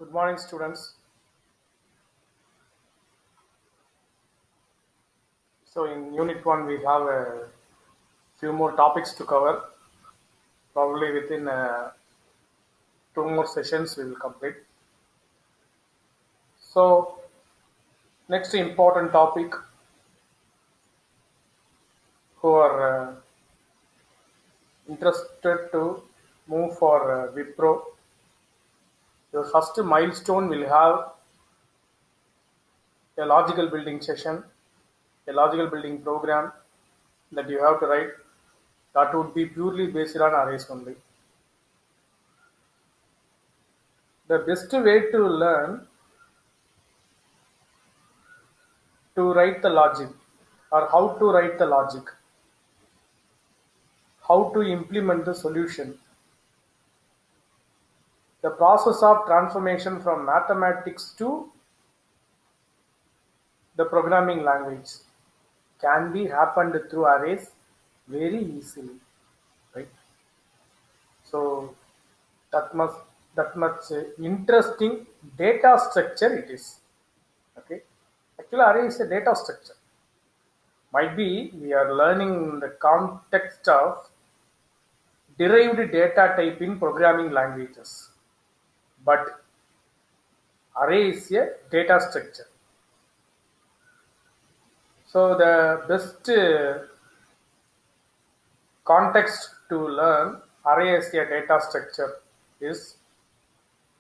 Good morning, students. So, in Unit 1, we have a few more topics to cover. Probably within two more sessions, we will complete. So, next important topic who are interested to move for Wipro. Your first milestone will have a logical building session, a logical building program that you have to write. That would be purely based on arrays only. The best way to learn to write the logic or how to write the logic, how to implement the solution, the process of transformation from mathematics to the programming language can be happened through arrays very easily, right? So that much interesting data structure it is. Okay, actually array is a data structure. Might be we are learning in the context of derived data type in programming languages, but array is a data structure. So the best context to learn array as a data structure is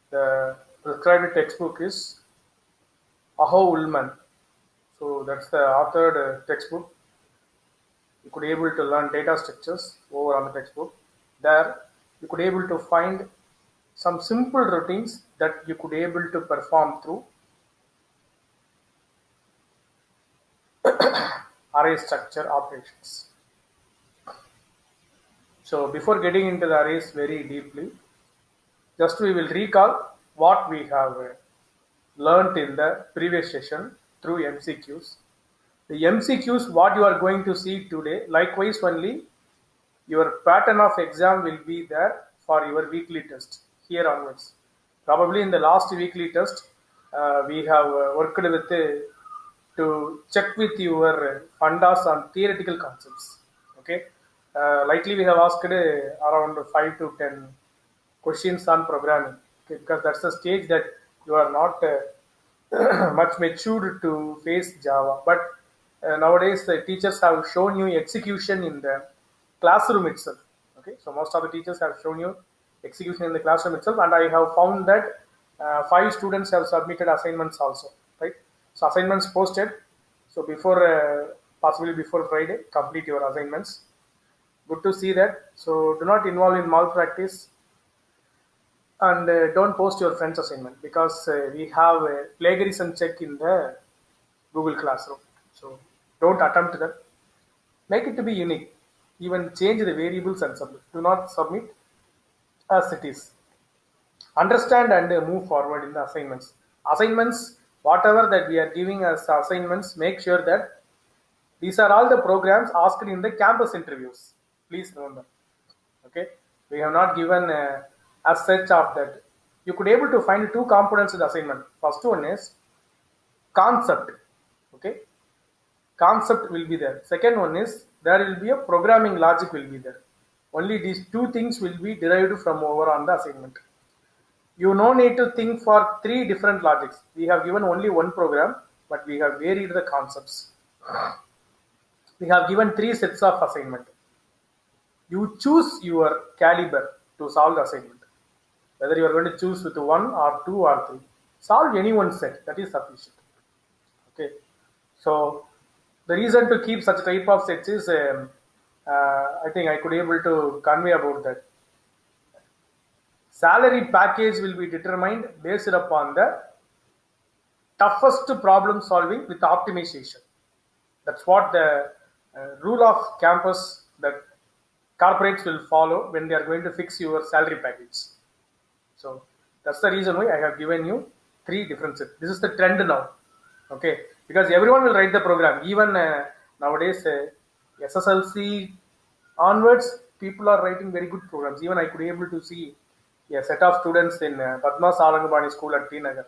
the prescribed textbook is Aho Ullman. So that's the authored textbook. You could able to learn data structures over on the textbook. There you could able to find some simple routines that you could able to perform through array structure operations. So before getting into the arrays very deeply, just we will recall what we have learnt in the previous session through MCQs. The MCQs what you are going to see today, likewise only your pattern of exam will be there for your weekly test here onwards. Probably in the last weekly test, we have worked with to check with your fundas on theoretical concepts. Okay, likely we have asked around 5 to 10 questions on programming, okay, because that's the stage that you are not much matured to face Java. But nowadays the teachers have shown you execution in the classroom itself. Okay, so most of the teachers have shown you execution in the classroom itself, and I have found that 5 students have submitted assignments also. Right, so assignments posted. So before possibly before Friday, complete your assignments. Good to see that. So do not involve in malpractice and don't post your friend's assignment, because we have a plagiarism check in the Google Classroom. So don't attempt that. Make it to be unique. Even change the variables and submit. Do not submit as it is. Understand and move forward in the assignments. Assignments, whatever that we are giving as assignments, make sure that these are all the programs asked in the campus interviews. Please remember. Okay, we have not given as such of that. You could able to find 2 components in the assignment. First one is concept. Okay, concept will be there. Second one is there will be a programming logic will be there. Only these 2 things will be derived from over on the assignment. You no need to think for 3 different logics. We have given only one program, but we have varied the concepts. We have given 3 sets of assignment. You choose your caliber to solve the assignment. Whether you are going to choose with 1 or 2 or 3. Solve any one set, that is sufficient. Okay, so the reason to keep such type of sets is I think I could able to convey about that. Salary package will be determined based upon the toughest problem solving with optimization. That's what the rule of campus that corporates will follow when they are going to fix your salary package. So that's the reason why I have given you 3 different sets. This is the trend now. Okay, because everyone will write the program. Even nowadays SSLC onwards, people are writing very good programs. Even I could be able to see a set of students in Padma Sarangabani School at T Nagar.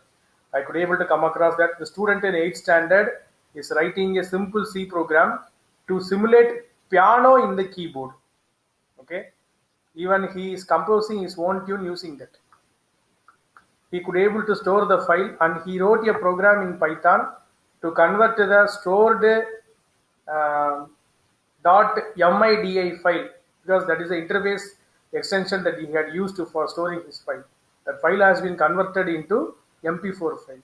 I could able to come across that the student in 8th standard is writing a simple C program to simulate piano in the keyboard. Okay, even he is composing his own tune using that. He could able to store the file, and he wrote a program in Python to convert the stored uh, .midi file, because that is the interface extension that he had used for storing his file. That file has been converted into MP4 file.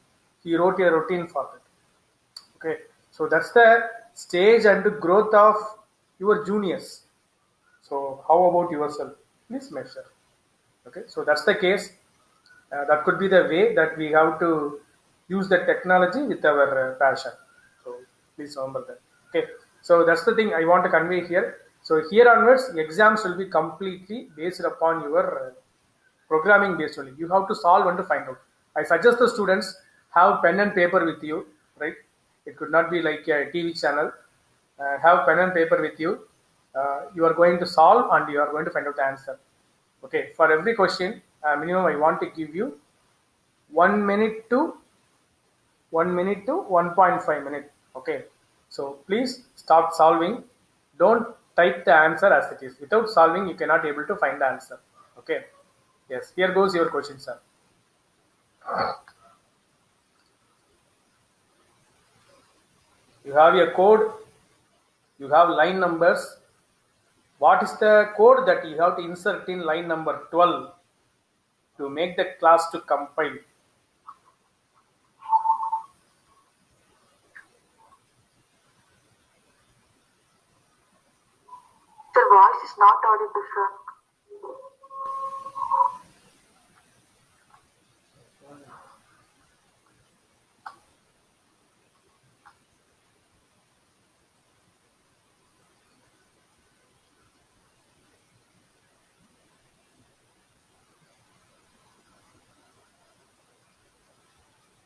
He wrote a routine for that. Okay, so that's the stage and growth of your juniors. So how about yourself? Please measure. Okay, so that's the case. That could be the way that we have to use the technology with our passion. So please remember that. Okay, so that's the thing I want to convey here. So here onwards, exams will be completely based upon your programming based only. You have to solve and to find out. I suggest the students have pen and paper with you, right? It could not be like a TV channel. Have pen and paper with you. You are going to solve and you are going to find out the answer. Okay, for every question, minimum I want to give you 1 minute to 1 minute to 1.5 minutes. Okay, so please start solving. Don't type the answer as it is. Without solving, you cannot able to find the answer. Okay. Yes, here goes your question, sir. You have a code, you have line numbers. What is the code that you have to insert in line number 12 to make the class to compile? Your voice is not audible, sir.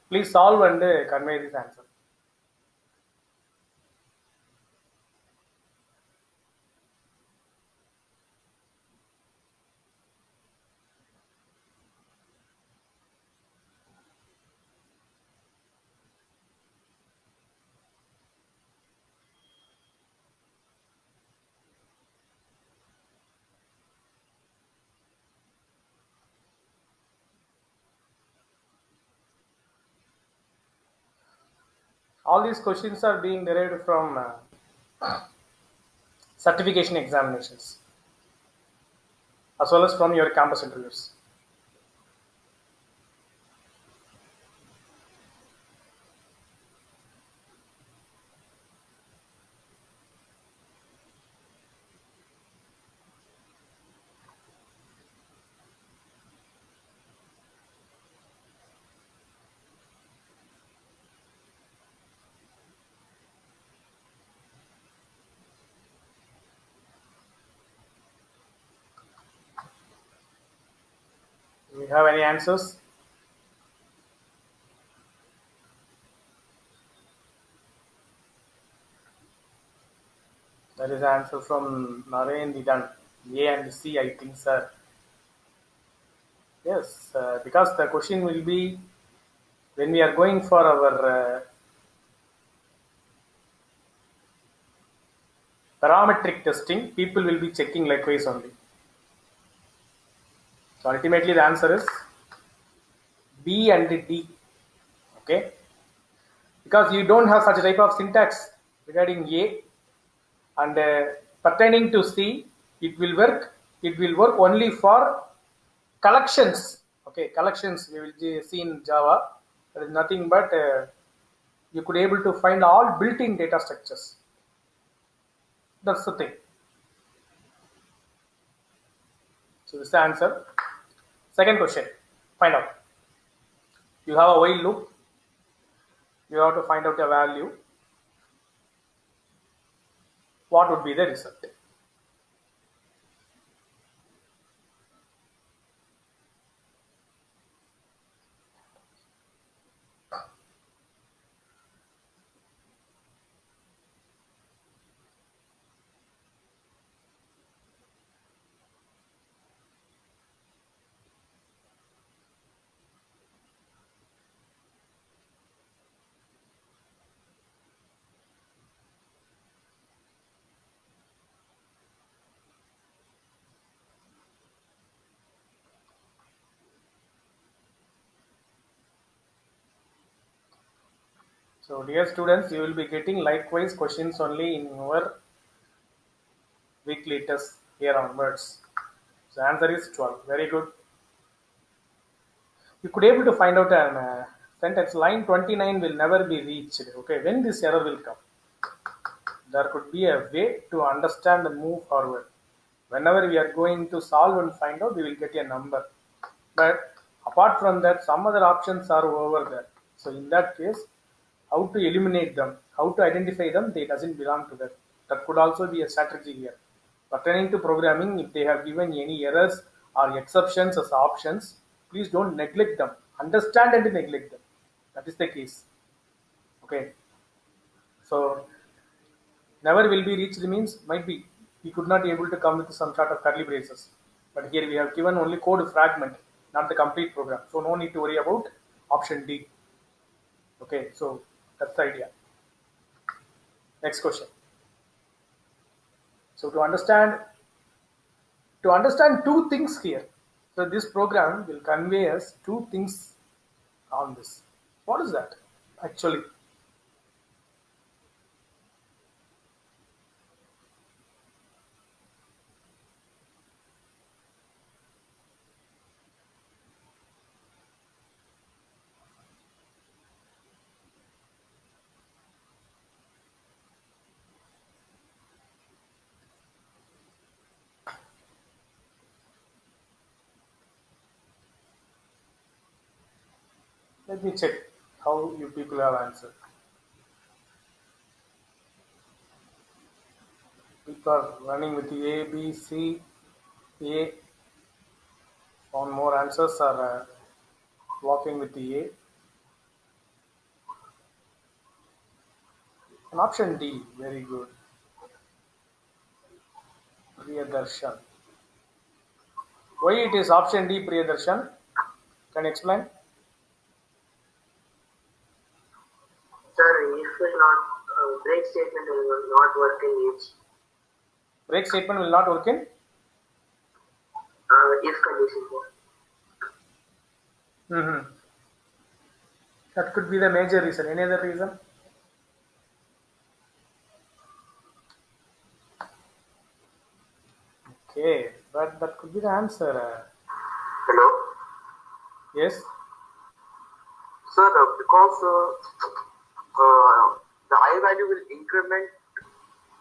Please solve and convey this answer. All these questions are being derived from certification examinations as well as from your campus interviews. Do you have any answers? That is the answer from Naren Didan. A and C, I think, sir. Yes, because the question will be when we are going for our parametric testing, people will be checking likewise only. So ultimately, the answer is B and D. Okay, because you don't have such a type of syntax regarding A, and pertaining to C, it will work. It will work only for collections. Okay, collections we will see in Java. There is nothing but you could able to find all built-in data structures. That's the thing. So this is the answer. Second question. Find out. You have a while loop. You have to find out a value. What would be the result? So dear students, you will be getting likewise questions only in your weekly test here onwards. So answer is 12. Very good. You could able to find out an sentence. Line 29 will never be reached. Okay, when this error will come, there could be a way to understand and move forward. Whenever we are going to solve and find out, we will get a number. But apart from that, some other options are over there. So in that case, how to eliminate them, how to identify them, they doesn't belong to that. That could also be a strategy here. Pertaining to programming, if they have given any errors or exceptions as options, please don't neglect them. Understand and neglect them. That is the case. Okay. So never will be reached means might be we could not be able to come with some sort of curly braces. But here we have given only code fragment, not the complete program. So no need to worry about option D. Okay, so that's the idea. Next question. So to understand two things here. So this program will convey us two things on this. What is that? Actually, let me check how you people have answered. People are running with the A, B, C, A. Found more answers are walking with the A. And option D, very good. Priyadarshan. Why it is option D, Priyadarshan? Can you explain? Sir, if will not break statement will not work in each Break statement will not work in? if condition. Mm-hmm. That could be the major reason. Any other reason? Okay, but that could be the answer. Hello, Yes. sir. Because the I value will increment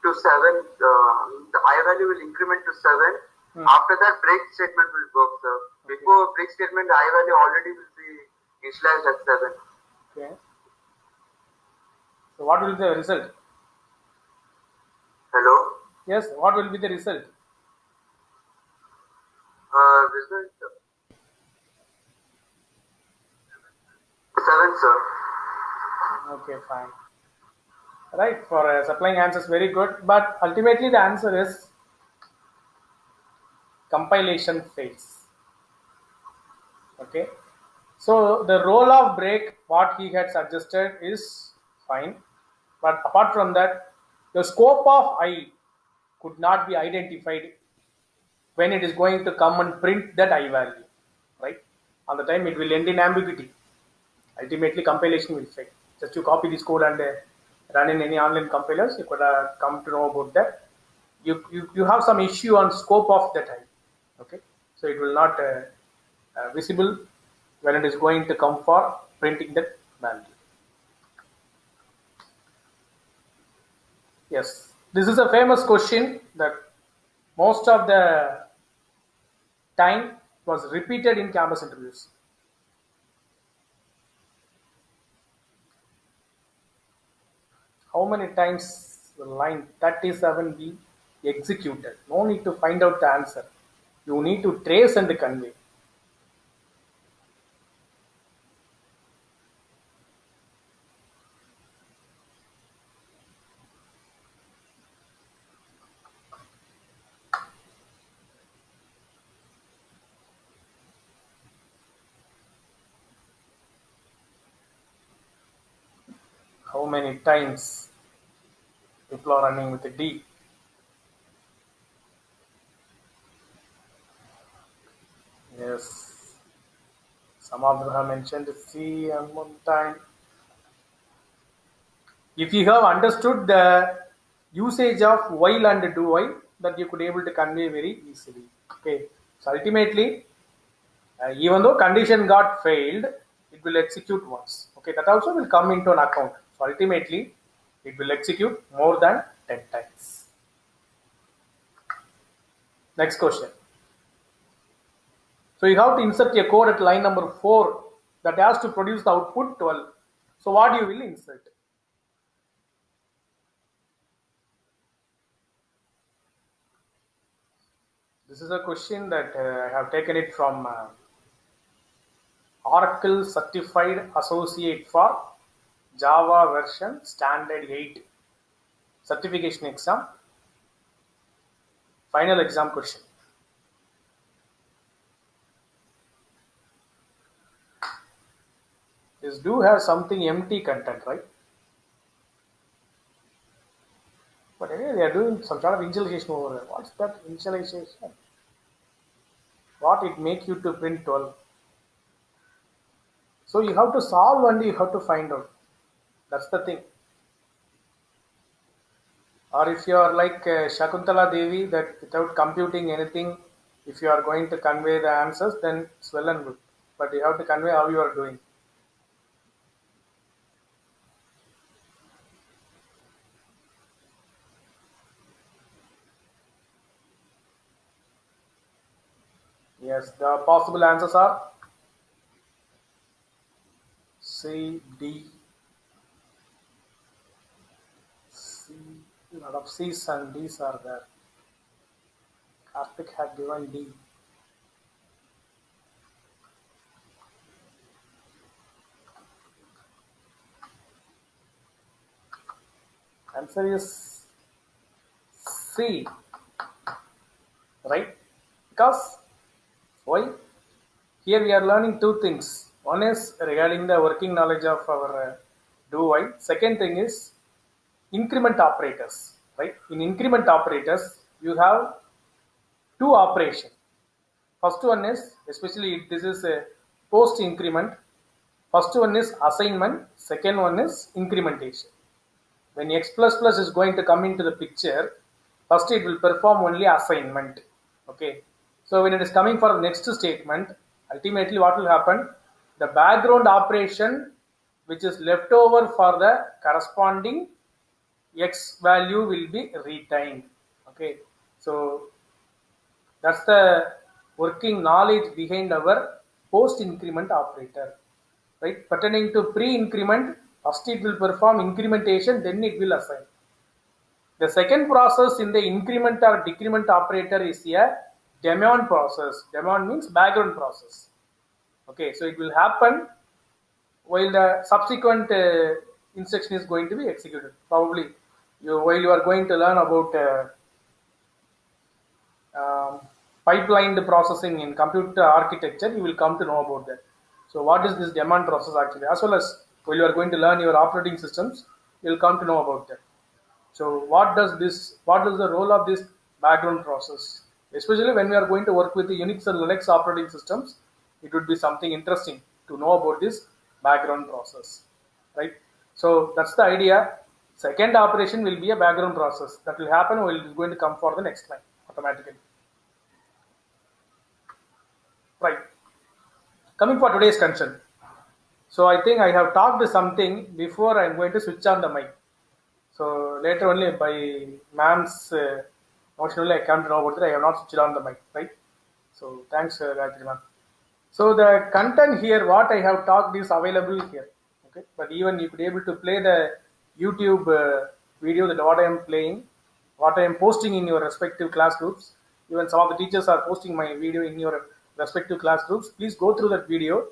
to 7. The I value will increment to 7. After that, break statement will work, sir. Before break statement, the I value already will be initialized at 7. Okay. So what will be the result? Hello. Yes. What will be the result? Result 7, sir. Okay, fine. Right. For supplying answers, very good. But ultimately, the answer is compilation phase. Okay. So the role of break, what he had suggested is fine. But apart from that, the scope of I could not be identified when it is going to come and print that I value, right? On the time it will end in ambiguity. Ultimately, compilation will fail. Just you copy this code and run in any online compilers, you could come to know about that. You have some issue on scope of that I, okay? So it will not visible when it is going to come for printing that value. Yes, this is a famous question that most of the time was repeated in campus interviews. How many times will line 37 be executed? No need to find out the answer. You need to trace and convey. How many times people are running with a D? Yes. Some of them have mentioned C and one time. If you have understood the usage of while and do while, that you could able to convey very easily. Okay, so ultimately, even though condition got failed, it will execute once. Okay, that also will come into an account. So ultimately, it will execute more than 10 times. Next question. So you have to insert a code at line number 4 that has to produce the output 12. So what you will insert? This is a question that I have taken it from Oracle Certified Associate for Java version Standard 8 certification exam. Final exam question. This do have something empty content, right? But anyway, they are doing some sort of initialization over there. What's that initialization? What it make you to print 12? So you have to solve and you have to find out. That's the thing. Or if you are like Shakuntala Devi, that without computing anything, if you are going to convey the answers, then it's well and good. But you have to convey how you are doing. Yes, the possible answers are C, D, C. A lot of C's and D's are there. Karthik had given D. Answer is C, right? Because why? Here we are learning two things. One is regarding the working knowledge of our do while. Second thing is increment operators, right? In increment operators, you have two operations. First one is, especially if this is a post increment, first one is assignment, second one is incrementation. When x plus plus is going to come into the picture, first it will perform only assignment. Okay. So when it is coming for the next statement, ultimately what will happen? The background operation which is left over for the corresponding x value will be retained. Okay. So that's the working knowledge behind our post increment operator. Right? Pertaining to pre-increment, first it will perform incrementation, then it will assign. The second process in the increment or decrement operator is a daemon process. Daemon means background process. Okay, so it will happen while the subsequent instruction is going to be executed. Probably while you are going to learn about pipelined processing in computer architecture, you will come to know about that. So what is this daemon process actually? As well as while you are going to learn your operating systems, you will come to know about that. So what is the role of this background process? Especially when we are going to work with the Unix and Linux operating systems, it would be something interesting to know about this background process, right? So that's the idea. Second operation will be a background process that will happen while it is going to come for the next line automatically. Right. Coming for today's concern. So I think I have talked something before I am going to switch on the mic. So later only by ma'am's notion only I come to know about it. I have not switched on the mic, right? So thanks, Gayatri ma'am. So the content here, what I have talked is available here. Okay, but even you could able to play the YouTube video that what I am playing, what I am posting in your respective class groups. Even some of the teachers are posting my video in your respective class groups. Please go through that video.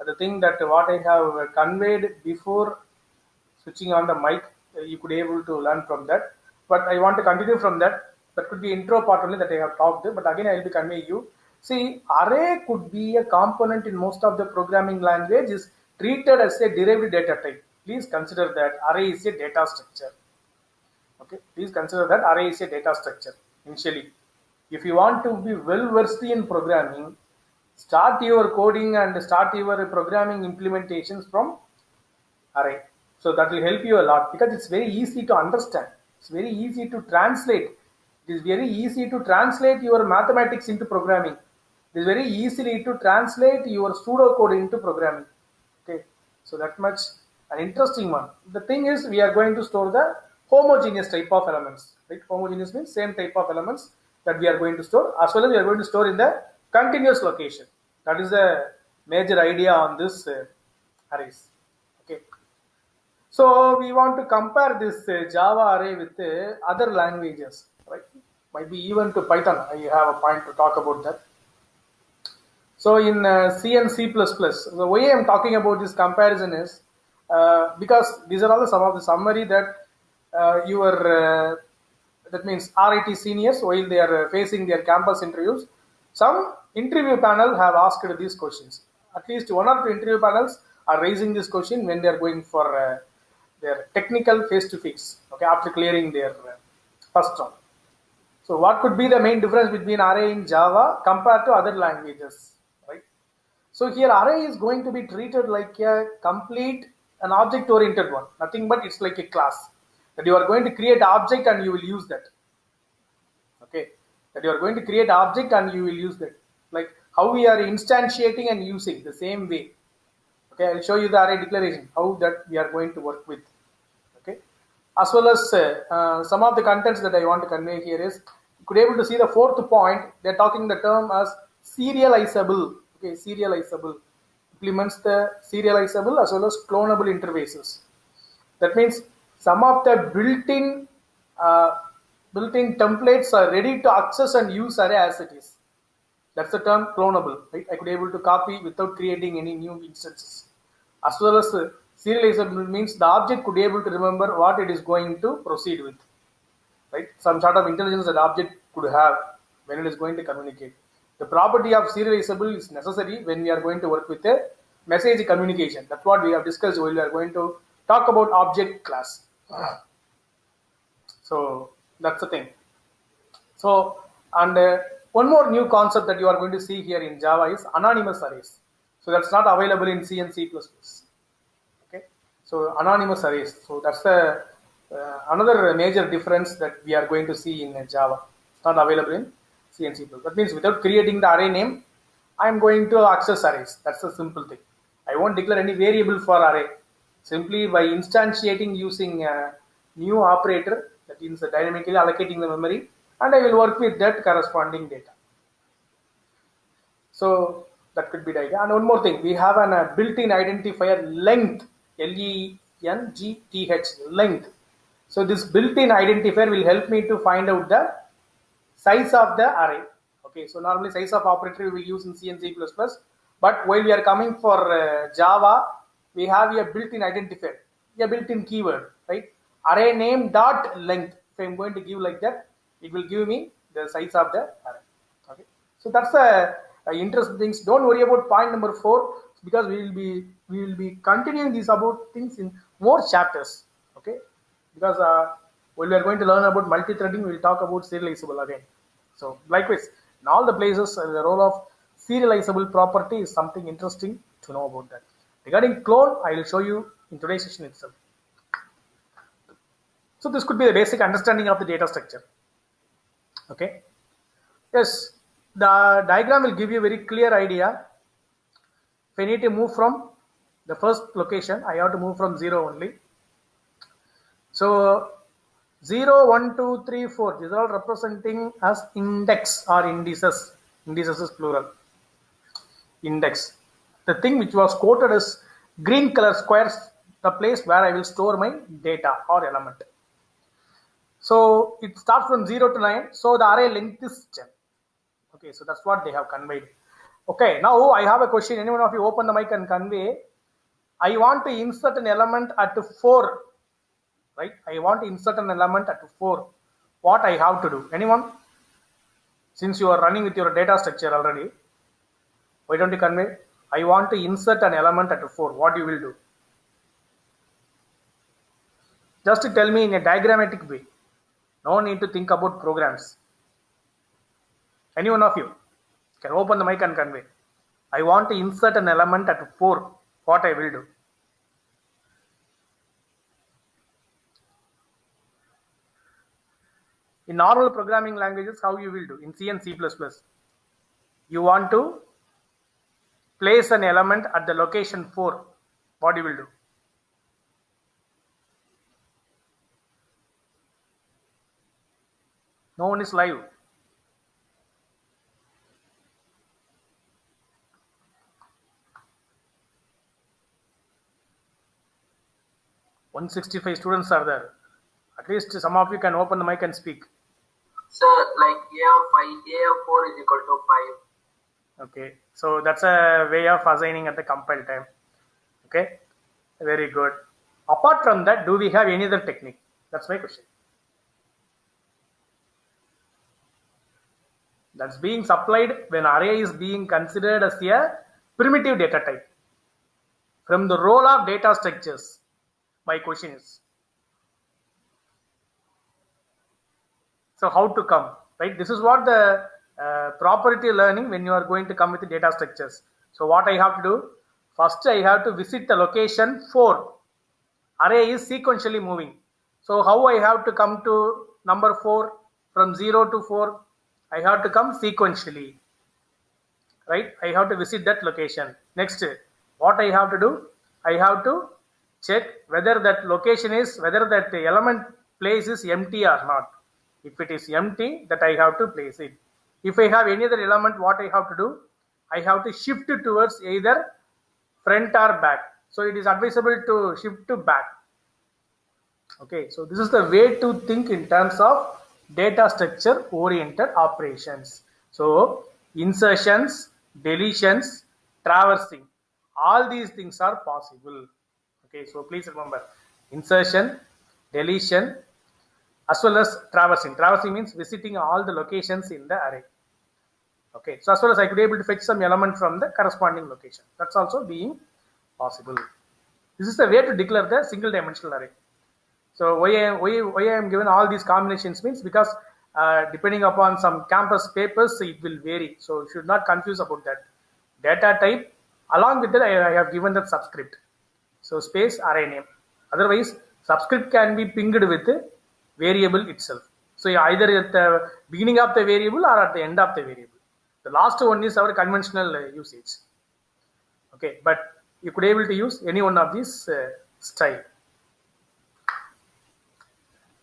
The thing that what I have conveyed before switching on the mic, you could able to learn from that. But I want to continue from that. That could be intro part only that I have talked. But again, I will be conveying you. See, array could be a component in most of the programming language is treated as a derived data type. Please consider that array is a data structure. Okay, please consider that array is a data structure initially. If you want to be well versed in programming, start your coding and start your programming implementations from array. So that will help you a lot because it's very easy to understand. It's very easy to translate. It is very easy to translate your mathematics into programming. It is very easily to translate your pseudocode into programming. Okay, so that much an interesting one. The thing is, we are going to store the homogeneous type of elements. Right? Homogeneous means same type of elements that we are going to store, as well as we are going to store in the continuous location. That is the major idea on this arrays. Okay. So we want to compare this Java array with other languages, right? Might be even to Python. I have a point to talk about that. So in C and C++, the way I'm talking about this comparison is because these are all some of the summary that that means RIT seniors, while they are facing their campus interviews, some interview panel have asked these questions. At least one or two interview panels are raising this question when they are going for their technical face-to-face, okay, after clearing their first round. So what could be the main difference between array in Java compared to other languages, right? So here array is going to be treated like a complete, an object-oriented one. Nothing but it's like a class that you are going to create object and you will use that. Okay, that you are going to create object and you will use that. Like how we are instantiating and using the same way. Okay, I'll show you the array declaration, how that we are going to work with. Okay, as well as some of the contents that I want to convey here is, you could able to see the fourth point. They're talking the term as serializable. Okay, serializable implements the serializable as well as clonable interfaces. That means some of the built-in templates are ready to access and use array as it is. That's the term clonable, right? I could be able to copy without creating any new instances. As well as serializable means the object could be able to remember what it is going to proceed with, right? Some sort of intelligence that the object could have when it is going to communicate. The property of serializable is necessary when we are going to work with a message communication. That's what we have discussed while we are going to talk about object class. So that's the thing. So, and one more new concept that you are going to see here in Java is anonymous arrays. So that's not available in C and C++. Okay, so anonymous arrays. So that's another major difference that we are going to see in Java. It's not available in C and C++. That means without creating the array name, I am going to access arrays. That's a simple thing. I won't declare any variable for array. Simply by instantiating using a new operator, that means dynamically allocating the memory, and I will work with that corresponding data. So that could be the idea. And one more thing, we have a built-in identifier length, L-E-N-G-T-H, length. So this built-in identifier will help me to find out the size of the array. Okay, so normally size of operator we will use in C and C++, but while we are coming for Java, we have a built-in identifier, a built-in keyword, right? Array name dot length. If I'm going to give like that, it will give me the size of the array. Okay, so that's the interesting things. Don't worry about point number 4 because we will be continuing these about things in more chapters. Okay, because when we are going to learn about multi-threading, we will talk about serializable again. So likewise, in all the places, the role of serializable property is something interesting to know about that. Regarding clone, I will show you in today's session itself. So this could be the basic understanding of the data structure. Okay. Yes, the diagram will give you a very clear idea. If I need to move from the first location, I have to move from 0 only. So 0, 1, 2, 3, 4, these are all representing as index or indices. Indices is plural. Index. The thing which was quoted as green color squares, the place where I will store my data or element. So it starts from 0 to 9. So the array length is 10. Okay, so that's what they have conveyed. Okay, now I have a question. Anyone of you open the mic and convey. I want to insert an element at 4. Right? I want to insert an element at 4. What I have to do? Anyone? Since you are running with your data structure already, why don't you convey? I want to insert an element at 4. What you will do? Just to tell me in a diagrammatic way. No need to think about programs. Any one of you can open the mic and convey. I want to insert an element at 4. What I will do? In normal programming languages, how you will do in C and C++, you want to place an element at the location 4. What you will do? No one is live. "165 students are there. At least some of you can open the mic and speak." Sir, like A of 4 is equal to 5. Okay, so that's a way of assigning at the compile time. Okay, very good. Apart from that, do we have any other technique? That's my question. That's being supplied when array is being considered as a primitive data type. From the role of data structures, my question is, so how to come, right? This is what the property learning when you are going to come with the data structures. So what I have to do, first I have to visit the location 4. Array is sequentially moving. So how I have to come to number 4 from 0 to 4? I have to come sequentially, right? I have to visit that location. Next, what I have to do? I have to check whether that location is, whether that element place is empty or not. If it is empty, that I have to place it. If I have any other element, what I have to do? I have to shift it towards either front or back. So it is advisable to shift to back. Okay, so this is the way to think in terms of data structure oriented operations. So insertions, deletions, traversing, all these things are possible. Okay, so please remember insertion, deletion, as well as traversing. Traversing means visiting all the locations in the array. Okay, so as well as I could be able to fetch some element from the corresponding location. That's also being possible. This is the way to declare the single dimensional array. So why I am given all these combinations means because depending upon some campus papers, it will vary. So you should not confuse about that. Data type, along with that I have given that subscript. So space array name. Otherwise, subscript can be pinged with the variable itself. So either at the beginning of the variable or at the end of the variable. The last one is our conventional usage. Okay, but you could be able to use any one of these style.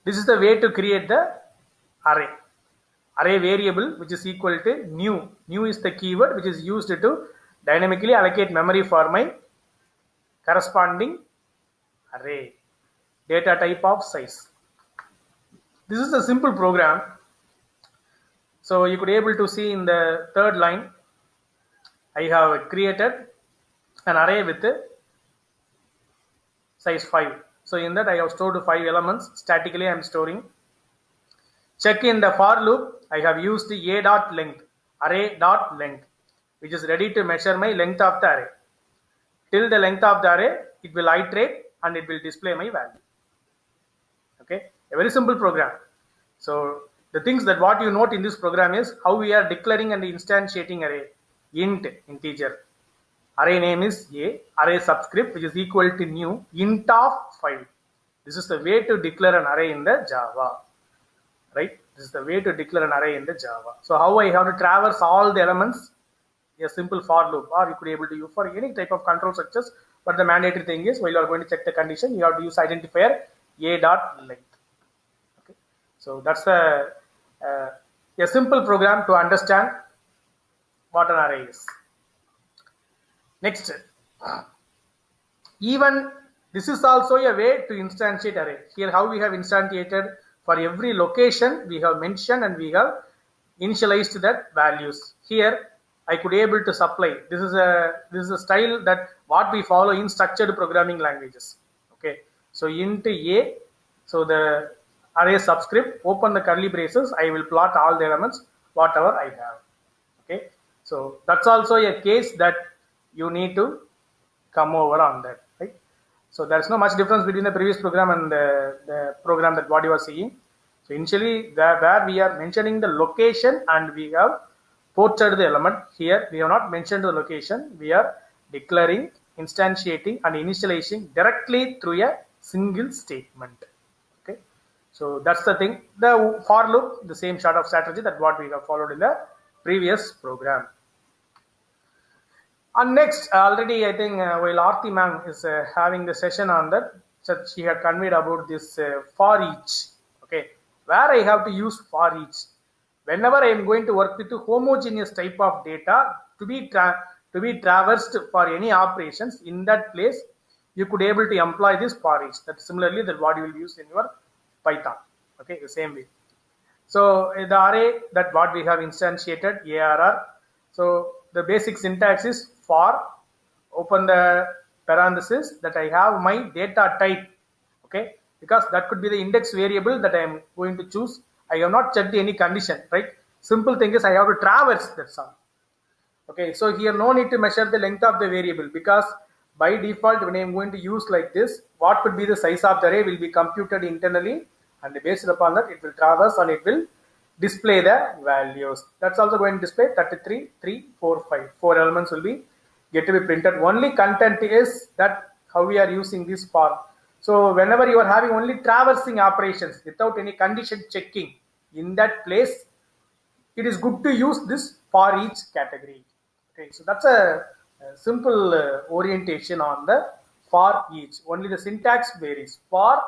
This is the way to create the array. Array variable which is equal to new. New is the keyword which is used to dynamically allocate memory for my corresponding array. Data type of size. This is a simple program. So you could be able to see in the third line, I have created an array with size 5. So in that I have stored 5 elements. Statically I am storing. Check in the for loop, I have used a dot length, array dot length, which is ready to measure my length of the array. Till the length of the array, it will iterate and it will display my value. Okay, a very simple program. So the things that what you note in this program is how we are declaring and instantiating array. Int, integer. Array name is A, array subscript which is equal to new, int of 5. This is the way to declare an array in the Java. Right? This is the way to declare an array in the Java. So how I have to traverse all the elements? A simple for loop, or you could be able to use for any type of control structures. But the mandatory thing is while you are going to check the condition, you have to use identifier a dot length. Okay. So that's a simple program to understand what an array is. Next, even this is also a way to instantiate array. Here how we have instantiated, for every location we have mentioned and we have initialized that values. Here I could be able to supply. This is a style that what we follow in structured programming languages. Okay, so int a, so the array subscript, open the curly braces, I will plot all the elements whatever I have. Okay, so that's also a case that you need to come over on that, right? So there's no much difference between the previous program and the program that what you are seeing. So initially where we are mentioning the location and we have ported the element. Here we have not mentioned the location. We are declaring, instantiating and initializing directly through a single statement. Okay, So that's the thing. The for loop, the same sort of strategy that what we have followed in the previous program. And next, already I think while Aarti ma'am is having the session on that, so she had conveyed about this for each. Okay, where I have to use for each. Whenever I am going to work with a homogeneous type of data to be traversed for any operations in that place, you could able to employ this for each. That similarly that what you will use in your Python. Okay, the same way. So the array that what we have instantiated ARR. So the basic syntax is for, open the parenthesis, that I have my data type. Okay, because that could be the index variable that I am going to choose. I have not checked any condition, right? Simple thing is I have to traverse that sum. Okay, so here no need to measure the length of the variable, because by default when I am going to use like this, what could be the size of the array will be computed internally, and based upon that it will traverse and it will display the values. That's also going to display 33, 3, 4, 5. 4 elements will be get to be printed. Only content is that how we are using this for. So whenever you are having only traversing operations without any condition checking, in that place it is good to use this for each category. Okay, so that's a simple orientation on the for each. Only the syntax varies. For,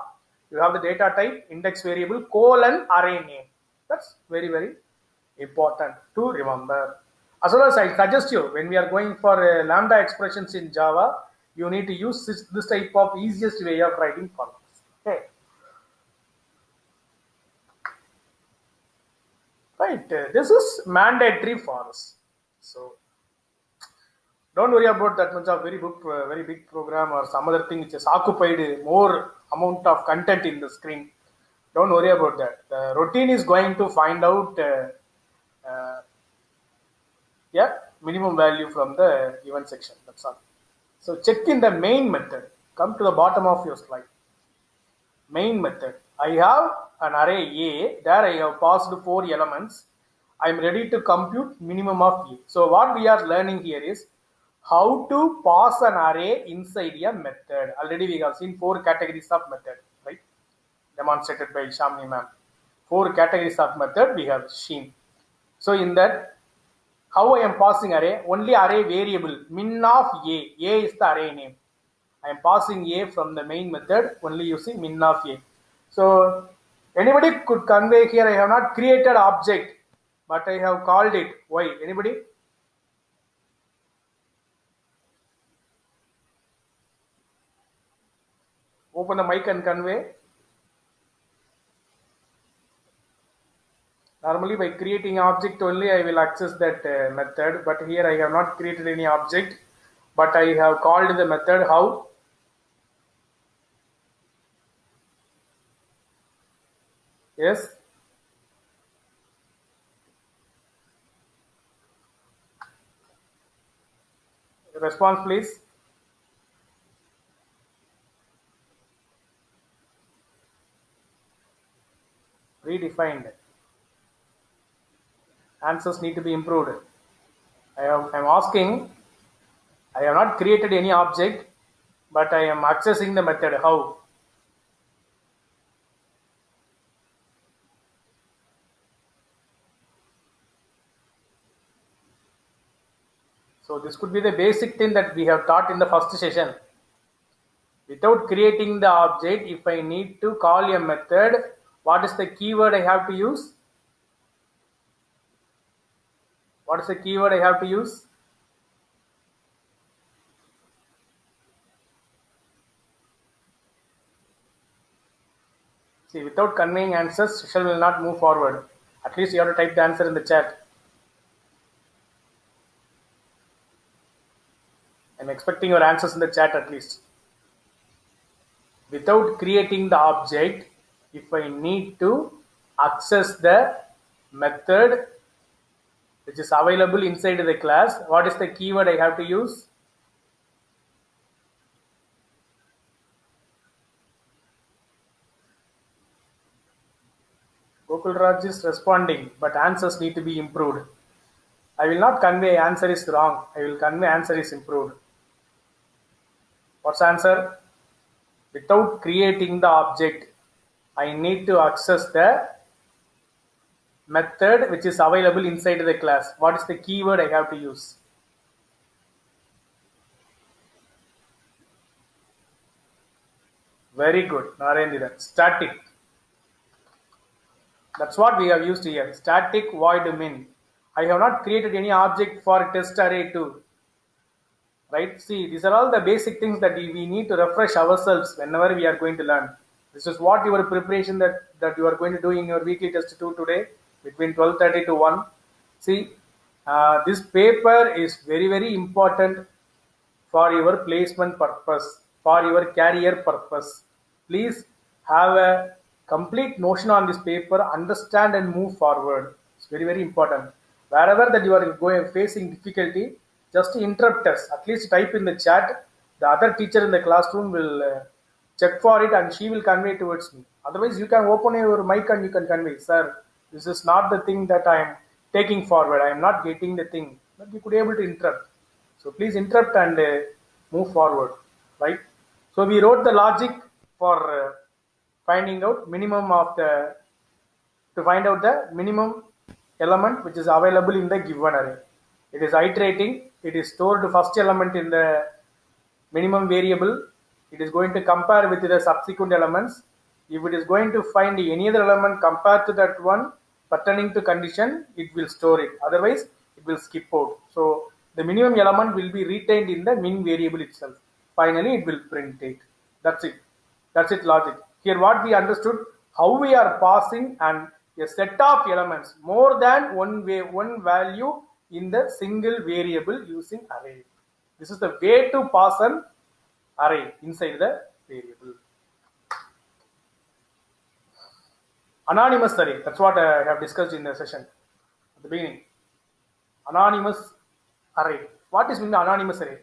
you have the data type, index variable, colon, array name. That's very, very important to remember. As well as I suggest you, when we are going for lambda expressions in Java, you need to use this type of easiest way of writing formulas. Okay. Right, this is mandatory for us. So don't worry about that much of very big program or some other thing which has occupied more amount of content in the screen. Don't worry about that. The routine is going to find out minimum value from the event section. That's all. So check in the main method. Come to the bottom of your slide. Main method. I have an array A. There I have passed 4 elements. I am ready to compute minimum of A. So what we are learning here is how to pass an array inside a method. Already we have seen 4 categories of method, right? Demonstrated by Shamini ma'am. 4 categories of method we have seen. So in that, how I am passing array? Only array variable min of A. A is the array name. I am passing A from the main method only using min of A. So anybody could convey here, I have not created object, but I have called it. Why? Anybody? Open the mic and convey. Normally by creating object only I will access that method, but here I have not created any object, but I have called the method. How? Yes. Response please. Redefined. Answers need to be improved. I am asking, I have not created any object, but I am accessing the method. How? So this could be the basic thing that we have taught in the first session. Without creating the object, if I need to call a method, what is the keyword I have to use? What is the keyword I have to use? See, without conveying answers, session will not move forward. At least you have to type the answer in the chat. I'm expecting your answers in the chat at least. Without creating the object, if I need to access the method which is available inside the class, what is the keyword I have to use? Gokul Raj is responding, but answers need to be improved. I will not convey answer is wrong. I will convey answer is improved. What's the answer? Without creating the object, I need to access the method which is available inside the class. What is the keyword I have to use? Very good, Narendra. Static. That's what we have used here. Static void min. I have not created any object for test array 2. Right? See, these are all the basic things that we need to refresh ourselves whenever we are going to learn. This is what your preparation that you are going to do in your weekly test 2 today between 12:30 to 1. See, this paper is very, very important for your placement purpose, for your career purpose. Please have a complete notion on this paper, understand and move forward. It's very, very important. Wherever that you are going facing difficulty, just interrupt us. At least type in the chat. The other teacher in the classroom will check for it and she will convey towards me. Otherwise, you can open your mic and you can convey, sir, this is not the thing that I am taking forward. I am not getting the thing. But you could be able to interrupt. So please interrupt and move forward, right? So we wrote the logic for finding out minimum of the, to find out the minimum element which is available in the given array. It is iterating. It is stored first element in the minimum variable. It is going to compare with the subsequent elements. If it is going to find any other element compared to that one pertaining to condition, it will store it. Otherwise, it will skip out. So the minimum element will be retained in the min variable itself. Finally, it will print it. That's it. That's it logic. Here what we understood, how we are passing and a set of elements, more than one value in the single variable using array. This is the way to pass an array inside the variable. Anonymous array, that's what I have discussed in the session at the beginning. Anonymous array. What is the anonymous array?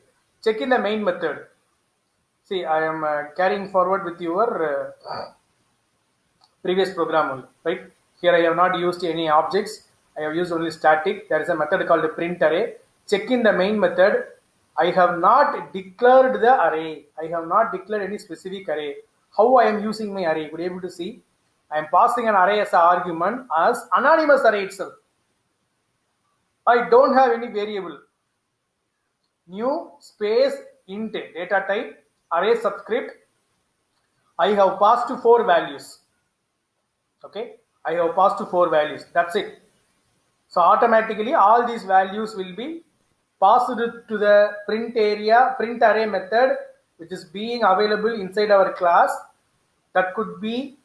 Check in the main method. See, I am carrying forward with your previous program only, right? Here I have not used any objects. I have used only static. There is a method called the print array. Check in the main method. I have not declared the array. I have not declared any specific array. How I am using my array? You will be able to see. I am passing an array as an argument as anonymous array itself. I don't have any variable. New space int data type array subscript. I have passed 4 values. Okay, I have passed 4 values. That's it. So automatically all these values will be passed to the print array method, which is being available inside our class. That could be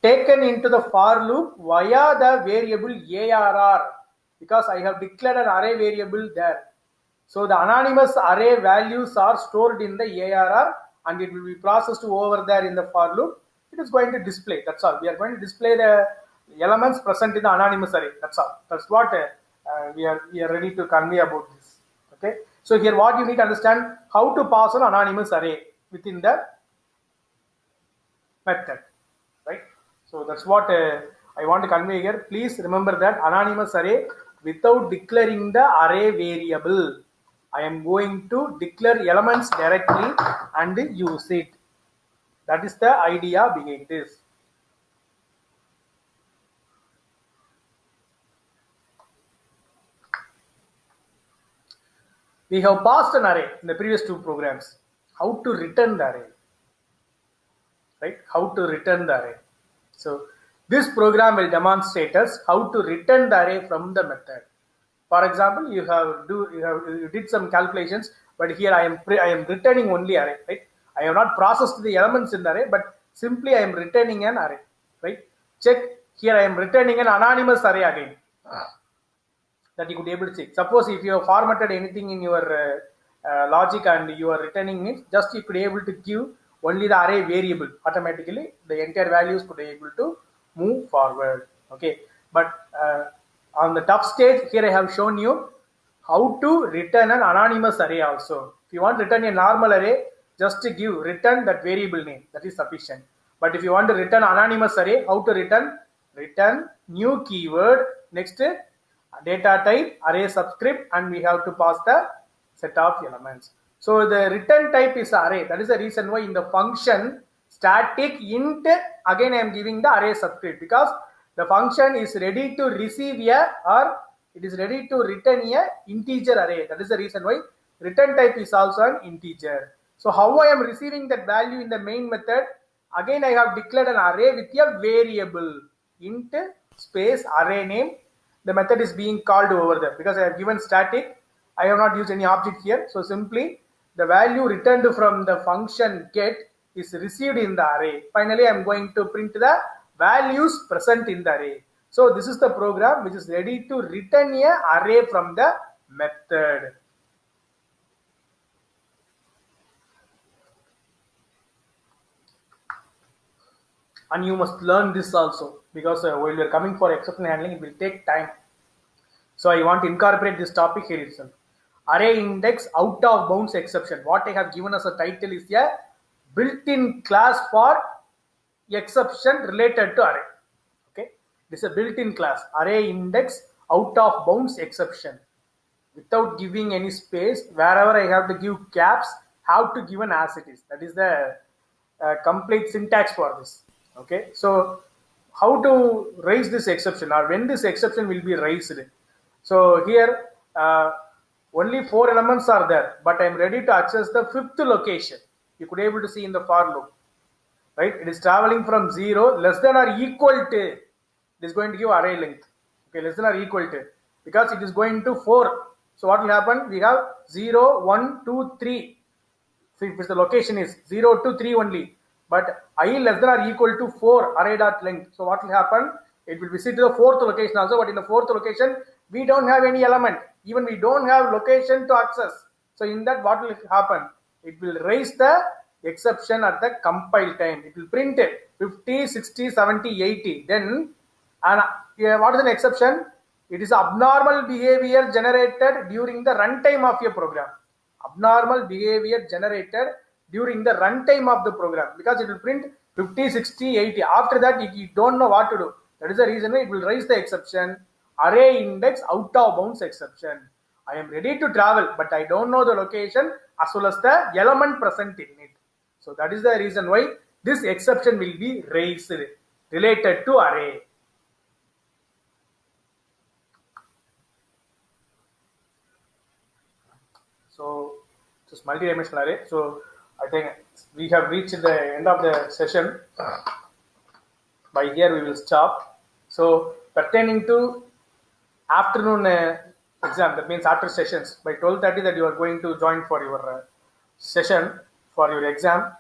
taken into the for loop via the variable ARR, because I have declared an array variable there. So the anonymous array values are stored in the ARR and it will be processed over there in the for loop. It is going to display. That's all. We are going to display the elements present in the anonymous array. That's all. That's what we are ready to convey about this. Okay. So here what you need to understand, how to pass an anonymous array within the method, right? So that's what I want to convey here. Please remember that anonymous array without declaring the array variable. I am going to declare elements directly and use it. That is the idea behind this. We have passed an array in the previous 2 programs. How to return the array, right? How to return the array. So this program will demonstrate us how to return the array from the method. For example, you did some calculations, but here I am returning only array, right? I have not processed the elements in the array, but simply I am returning an array, right? Check here, I am returning an anonymous array again. That you could be able to see. Suppose if you have formatted anything in your logic and you are returning it, just you could be able to give only the array variable. Automatically, the entire values could be able to move forward. Okay, but on the top stage here I have shown you how to return an anonymous array also. If you want to return a normal array, just to give return that variable name, that is sufficient. But if you want to return anonymous array, how to return? Return new keyword, next data type array subscript, and we have to pass the set of elements. So the return type is array. That is the reason why in the function static int, again I am giving the array subscript because the function is ready to receive a, or it is ready to return a integer array. That is the reason why return type is also an integer. So how I am receiving that value in the main method? Again I have declared an array with a variable int space array name. The method is being called over there because I have given static. I have not used any object here. So simply the value returned from the function get is received in the array. Finally, I am going to print the values present in the array. So this is the program which is ready to return a array from the method. And you must learn this also because while you are coming for exception handling, it will take time. So I want to incorporate this topic here itself. Array index out of bounds exception. What I have given as a title is a built-in class for exception related to array. Okay, this is a built-in class, array index out of bounds exception. Without giving any space, wherever I have to give caps, have to give an as it is. That is the complete syntax for this. Okay, so how to raise this exception, or when this exception will be raised? So here only 4 elements are there, but I am ready to access the 5th location. You could be able to see in the for loop, right? It is traveling from 0 less than or equal to. It is going to give array length. Okay, less than or equal to, because it is going to 4. So what will happen? We have 0, 1, 2, 3. So if the location is 0 to 3 only, but I less than or equal to 4 array dot length. So what will happen? It will visit to the 4th location also, but in the 4th location we don't have any element. Even we don't have location to access. So in that, what will happen? It will raise the exception at the compile time. It will print it 50, 60, 70, 80. Then, and what is an exception? It is abnormal behavior generated during the runtime of your program. Abnormal behavior generated during the runtime of the program, because it will print 50, 60, 80. After that, you don't know what to do. That is the reason why it will raise the exception. Array index out of bounds exception. I am ready to travel, but I don't know the location as well as the element present in it. So that is the reason why this exception will be raised related to array. So this multi-dimensional array. So I think we have reached the end of the session. By here we will stop. So pertaining to afternoon exam, that means after sessions, by 12:30 that you are going to join for your session for your exam.